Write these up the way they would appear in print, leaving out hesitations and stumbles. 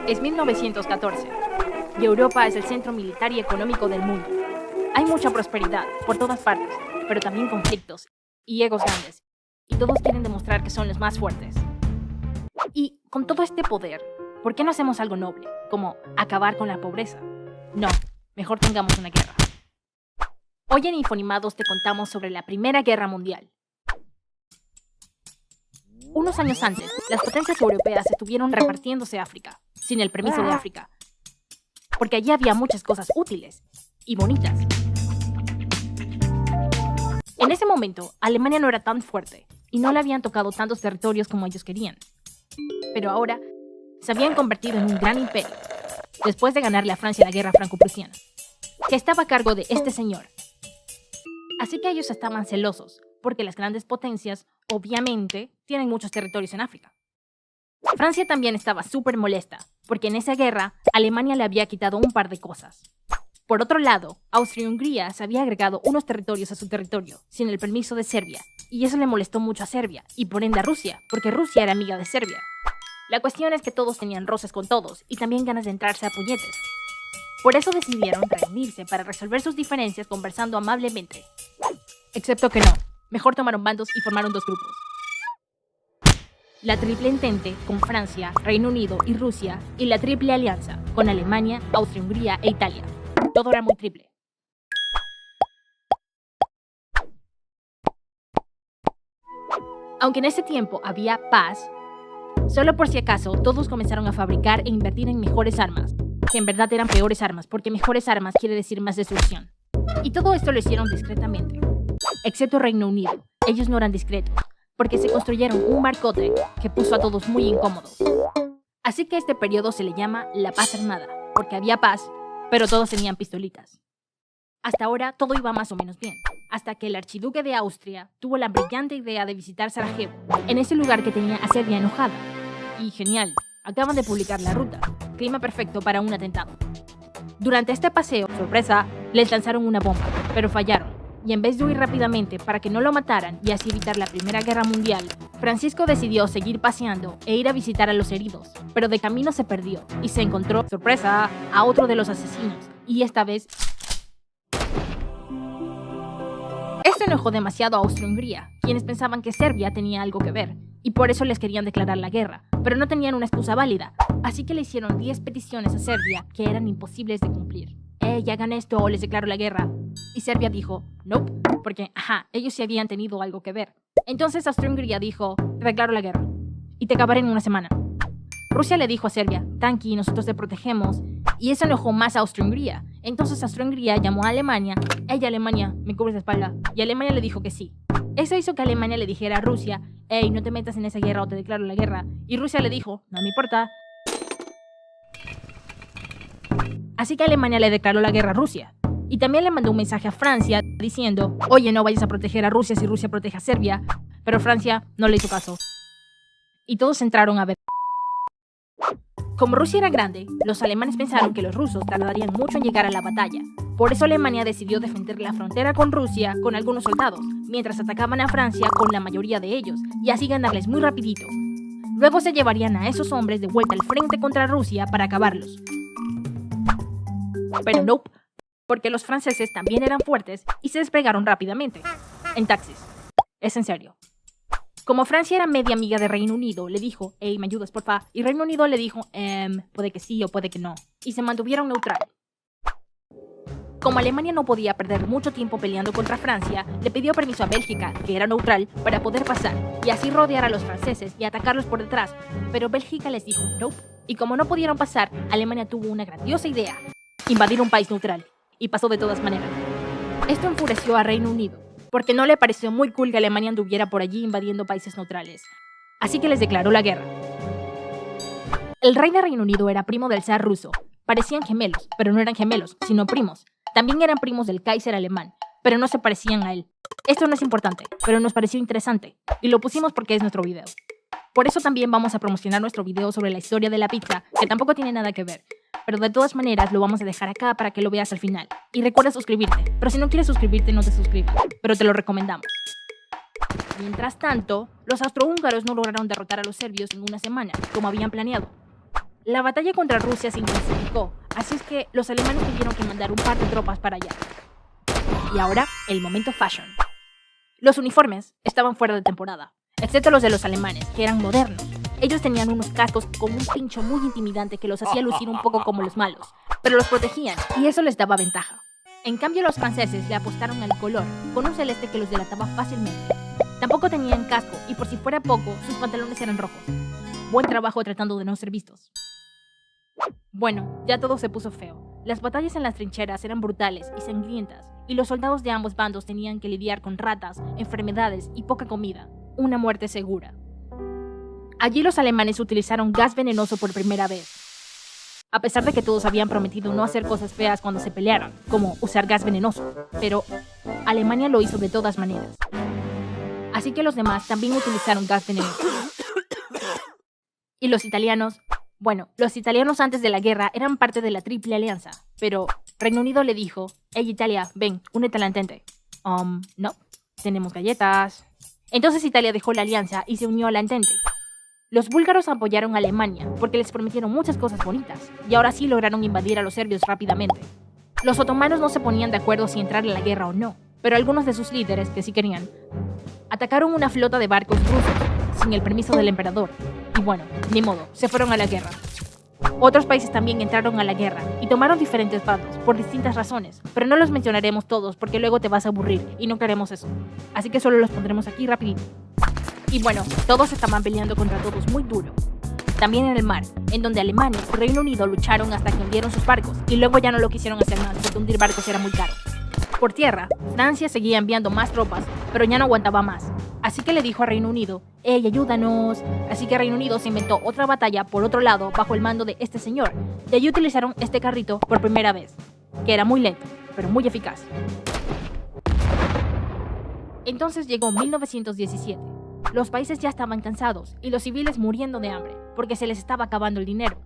Es 1914 y Europa es el centro militar y económico del mundo. Hay mucha prosperidad por todas partes, pero también conflictos y egos grandes, y todos quieren demostrar que son los más fuertes. Y con todo este poder, ¿por qué no hacemos algo noble, como acabar con la pobreza? No, mejor tengamos una guerra. Hoy en Infonimados te contamos sobre la Primera Guerra Mundial. Unos años antes, las potencias europeas estuvieron repartiéndose África, sin el permiso de África, porque allí había muchas cosas útiles y bonitas. En ese momento, Alemania no era tan fuerte y no le habían tocado tantos territorios como ellos querían. Pero ahora, se habían convertido en un gran imperio, después de ganarle a Francia la guerra franco-prusiana, que estaba a cargo de este señor. Así que ellos estaban celosos, porque las grandes potencias, obviamente, tienen muchos territorios en África. Francia también estaba súper molesta, porque en esa guerra, Alemania le había quitado un par de cosas. Por otro lado, Austria-Hungría se había agregado unos territorios a su territorio, sin el permiso de Serbia, y eso le molestó mucho a Serbia, y por ende a Rusia, porque Rusia era amiga de Serbia. La cuestión es que todos tenían roces con todos, y también ganas de entrarse a puñetes. Por eso decidieron reunirse para resolver sus diferencias conversando amablemente. Excepto que no, mejor tomaron bandos y formaron dos grupos. La Triple Entente con Francia, Reino Unido y Rusia, y la Triple Alianza con Alemania, Austria-Hungría e Italia. Todo era muy triple. Aunque en ese tiempo había paz, solo por si acaso todos comenzaron a fabricar e invertir en mejores armas, que en verdad eran peores armas, porque mejores armas quiere decir más destrucción. Y todo esto lo hicieron discretamente. Excepto Reino Unido, ellos no eran discretos, porque se construyeron un barcote que puso a todos muy incómodos. Así que este periodo se le llama la paz armada, porque había paz, pero todos tenían pistolitas. Hasta ahora todo iba más o menos bien, hasta que el archiduque de Austria tuvo la brillante idea de visitar Sarajevo, en ese lugar que tenía a Serbia enojada. Y genial, acaban de publicar la ruta, clima perfecto para un atentado. Durante este paseo, sorpresa, les lanzaron una bomba, pero fallaron. Y en vez de huir rápidamente para que no lo mataran y así evitar la Primera Guerra Mundial, Francisco decidió seguir paseando e ir a visitar a los heridos, pero de camino se perdió y se encontró, sorpresa, a otro de los asesinos, y esta vez... Esto enojó demasiado a Austria-Hungría, quienes pensaban que Serbia tenía algo que ver, y por eso les querían declarar la guerra, pero no tenían una excusa válida, así que le hicieron 10 peticiones a Serbia que eran imposibles de cumplir. Hagan esto o les declaro la guerra. Y Serbia dijo, nope, porque, ellos sí habían tenido algo que ver. Entonces Austria-Hungría dijo, te declaro la guerra, y te acabaré en una semana. Rusia le dijo a Serbia, tranqui, nosotros te protegemos, y eso enojó más a Austria-Hungría. Entonces Austria-Hungría llamó a Alemania, Alemania, ¿me cubres la espalda? Y Alemania le dijo que sí. Eso hizo que Alemania le dijera a Rusia, no te metas en esa guerra o te declaro la guerra. Y Rusia le dijo, no me importa. Así que Alemania le declaró la guerra a Rusia. Y también le mandó un mensaje a Francia diciendo, oye, no vayas a proteger a Rusia si Rusia protege a Serbia. Pero Francia no le hizo caso. Y todos entraron a ver. Como Rusia era grande, los alemanes pensaron que los rusos tardarían mucho en llegar a la batalla. Por eso Alemania decidió defender la frontera con Rusia con algunos soldados, mientras atacaban a Francia con la mayoría de ellos, y así ganarles muy rapidito. Luego se llevarían a esos hombres de vuelta al frente contra Rusia para acabarlos. Pero nope, porque los franceses también eran fuertes y se desplegaron rápidamente, en taxis. Es en serio. Como Francia era media amiga de Reino Unido, le dijo, ¿me ayudas porfa? Y Reino Unido le dijo, puede que sí o puede que no. Y se mantuvieron neutral. Como Alemania no podía perder mucho tiempo peleando contra Francia, le pidió permiso a Bélgica, que era neutral, para poder pasar, y así rodear a los franceses y atacarlos por detrás. Pero Bélgica les dijo, nope. Y como no pudieron pasar, Alemania tuvo una grandiosa idea. Invadir un país neutral, y pasó de todas maneras. Esto enfureció a Reino Unido, porque no le pareció muy cool que Alemania anduviera por allí invadiendo países neutrales. Así que les declaró la guerra. El rey de Reino Unido era primo del zar ruso. Parecían gemelos, pero no eran gemelos, sino primos. También eran primos del Kaiser alemán, pero no se parecían a él. Esto no es importante, pero nos pareció interesante, y lo pusimos porque es nuestro video. Por eso también vamos a promocionar nuestro video sobre la historia de la pizza, que tampoco tiene nada que ver. Pero de todas maneras lo vamos a dejar acá para que lo veas al final. Y recuerda suscribirte, pero si no quieres suscribirte no te suscribas, pero te lo recomendamos. Mientras tanto, los austrohúngaros no lograron derrotar a los serbios en una semana, como habían planeado. La batalla contra Rusia se intensificó, así es que los alemanes tuvieron que mandar un par de tropas para allá. Y ahora, el momento fashion. Los uniformes estaban fuera de temporada, excepto los de los alemanes, que eran modernos. Ellos tenían unos cascos con un pincho muy intimidante que los hacía lucir un poco como los malos, pero los protegían y eso les daba ventaja. En cambio, los franceses le apostaron al color, con un celeste que los delataba fácilmente. Tampoco tenían casco y por si fuera poco, sus pantalones eran rojos. Buen trabajo tratando de no ser vistos. Bueno, ya todo se puso feo. Las batallas en las trincheras eran brutales y sangrientas, y los soldados de ambos bandos tenían que lidiar con ratas, enfermedades y poca comida. Una muerte segura. Allí los alemanes utilizaron gas venenoso por primera vez. A pesar de que todos habían prometido no hacer cosas feas cuando se pelearan, como usar gas venenoso, pero Alemania lo hizo de todas maneras. Así que los demás también utilizaron gas venenoso. Y los italianos... Bueno, los italianos antes de la guerra eran parte de la Triple Alianza, pero Reino Unido le dijo: «Hey Italia, ven, únete a la Entente». No, tenemos galletas. Entonces Italia dejó la alianza y se unió a la Entente. Los búlgaros apoyaron a Alemania porque les prometieron muchas cosas bonitas, y ahora sí lograron invadir a los serbios rápidamente. Los otomanos no se ponían de acuerdo si entrar en la guerra o no, pero algunos de sus líderes, que sí querían, atacaron una flota de barcos rusos sin el permiso del emperador. Y bueno, ni modo, se fueron a la guerra. Otros países también entraron a la guerra y tomaron diferentes bandos por distintas razones, pero no los mencionaremos todos porque luego te vas a aburrir y no queremos eso. Así que solo los pondremos aquí rapidito. Y bueno, todos estaban peleando contra todos muy duro. También en el mar, en donde Alemania y Reino Unido lucharon hasta que hundieron sus barcos y luego ya no lo quisieron hacer más porque hundir barcos era muy caro. Por tierra, Francia seguía enviando más tropas, pero ya no aguantaba más. Así que le dijo a Reino Unido: «¡Ey, ayúdanos!». Así que Reino Unido se inventó otra batalla por otro lado bajo el mando de este señor. Y allí utilizaron este carrito por primera vez, que era muy lento, pero muy eficaz. Entonces llegó 1917. Los países ya estaban cansados y los civiles muriendo de hambre, porque se les estaba acabando el dinero.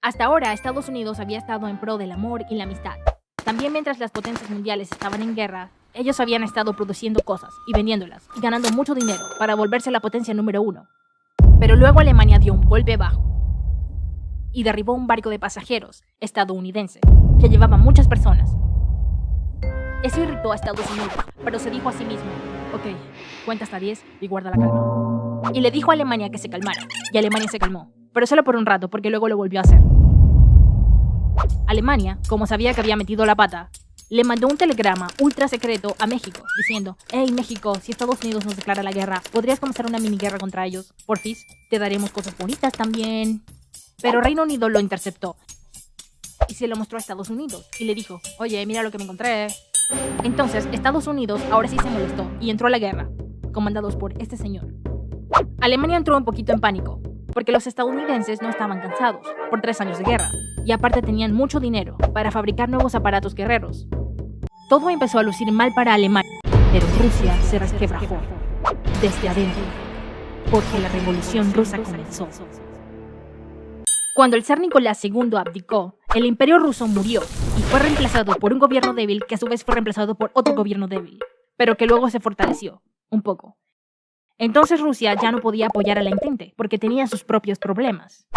Hasta ahora, Estados Unidos había estado en pro del amor y la amistad. También mientras las potencias mundiales estaban en guerra, ellos habían estado produciendo cosas y vendiéndolas y ganando mucho dinero para volverse la potencia número 1. Pero luego Alemania dio un golpe bajo y derribó un barco de pasajeros estadounidense que llevaba muchas personas. Eso irritó a Estados Unidos, pero se dijo a sí mismo: «Ok, cuenta hasta 10 y guarda la calma». Y le dijo a Alemania que se calmara, y Alemania se calmó, pero solo por un rato porque luego lo volvió a hacer. Alemania, como sabía que había metido la pata, le mandó un telegrama ultra secreto a México, diciendo: «Hey México, si Estados Unidos nos declara la guerra, ¿podrías comenzar una mini guerra contra ellos? Porfis, te daremos cosas bonitas también». Pero Reino Unido lo interceptó y se lo mostró a Estados Unidos y le dijo: «Oye, mira lo que me encontré». Entonces Estados Unidos ahora sí se molestó y entró a la guerra, comandados por este señor. Alemania entró un poquito en pánico, porque los estadounidenses no estaban cansados por 3 años de guerra, y aparte tenían mucho dinero para fabricar nuevos aparatos guerreros. Todo empezó a lucir mal para Alemania, pero Rusia se resquebrajó desde adentro, porque la revolución rusa comenzó. Cuando el zar Nicolás II abdicó, el imperio ruso murió y fue reemplazado por un gobierno débil que a su vez fue reemplazado por otro gobierno débil, pero que luego se fortaleció un poco. Entonces Rusia ya no podía apoyar a la Entente porque tenía sus propios problemas.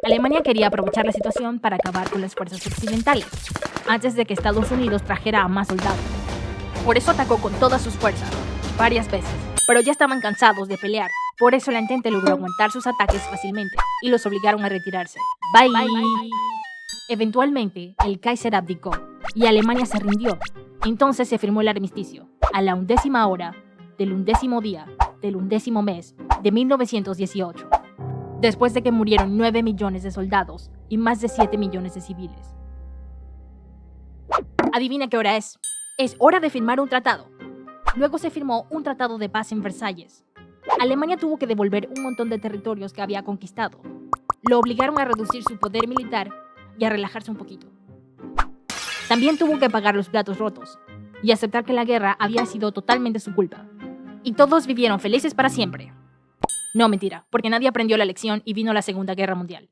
Alemania quería aprovechar la situación para acabar con las fuerzas occidentales, antes de que Estados Unidos trajera a más soldados. Por eso atacó con todas sus fuerzas, varias veces, pero ya estaban cansados de pelear. Por eso la Entente logró aguantar sus ataques fácilmente y los obligaron a retirarse. Bye. Eventualmente, el Kaiser abdicó y Alemania se rindió. Entonces se firmó el armisticio, a la 11ª hora, del 11º día, del 11º mes de 1918, después de que murieron 9 millones de soldados y más de 7 millones de civiles. Adivina qué hora es. Es hora de firmar un tratado. Luego se firmó un tratado de paz en Versalles. Alemania tuvo que devolver un montón de territorios que había conquistado. Lo obligaron a reducir su poder militar y a relajarse un poquito. También tuvo que pagar los platos rotos y aceptar que la guerra había sido totalmente su culpa. Y todos vivieron felices para siempre. No, mentira, porque nadie aprendió la lección y vino la Segunda Guerra Mundial.